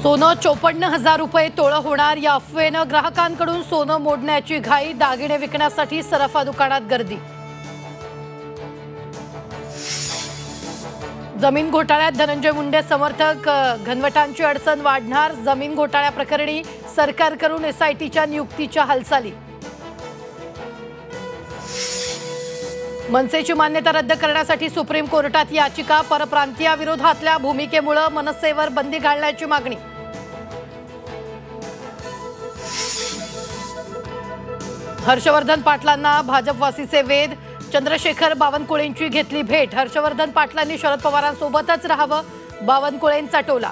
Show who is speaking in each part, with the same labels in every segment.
Speaker 1: सोनं 54,000 रुपये तोळं होणार या अफवेनं ग्राहकांकडून सोनं मोडण्याची घाई, दागिने विकण्यासाठी सराफा दुकानात गर्दी। जमीन घोटाळ्यात धनंजय मुंडे समर्थक घनवटांची अडचण वाढणार, जमीन घोटाळ्या प्रकरणी सरकारकडून एसआयटीच्या नियुक्तीच्या हालचाली। मनसेची मान्यता रद्द करण्यासाठी सुप्रीम कोर्टात याचिका, परप्रांतीयाविरोधातल्या भूमिकेमुळे मनसेवर बंदी घालण्याची मागणी। हर्षवर्धन पाटलांना भाजपवासीचे वेध, चंद्रशेखर बावनकुळेंची घेतली भेट, हर्षवर्धन पाटलांनी शरद पवारांसोबतच राहावं, बावनकुळेंचा टोला।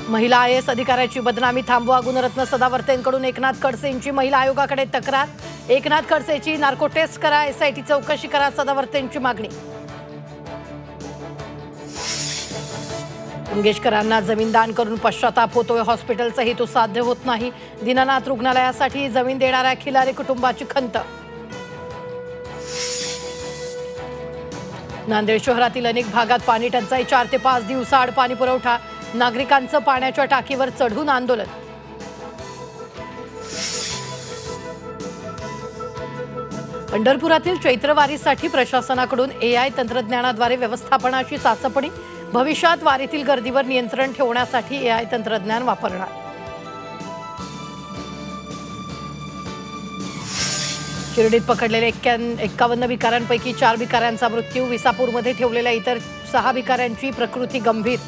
Speaker 1: महिला आयएएस अधिकाऱ्याची बदनामी थांबवा, गुणरत्न सदावर्तेंकडून एकनाथ खडसेंची महिला आयोगाकडे तक्रार, एकनाथ खडसेची नार्को टेस्ट करा, एसआयटी चौकशी करा, सदावर्तेंची मागणी। मंगेशकरांना जमीन दान करून पश्चाताप होतोय, हॉस्पिटलचा हेतू साध्य होत नाही, दीनानाथ रुग्णालयासाठी जमीन देणाऱ्या खिलारे कुटुंबाची खंत। नांदेड शहरातील अनेक भागात पाणी टंचाई, 4 ते 5 दिवसाआड पाणी पुरवठा, नागरिकांचं पाण्याच्या टाकीवर चढून आंदोलन। पंढरपुरातील चैत्रवारीसाठी प्रशासनाकडून एआय तंत्रज्ञानाद्वारे व्यवस्थापनाची चाचपणी, भविष्यात वारीतील गर्दीवर नियंत्रण ठेवण्यासाठी एआय तंत्रज्ञान वापरणार। शिर्डीत पकडलेले 51 भिकाऱ्यांपैकी 4 भिकाऱ्यांचा मृत्यू, विसापूरमध्ये ठेवलेल्या इतर 6 भिकाऱ्यांची प्रकृती गंभीर।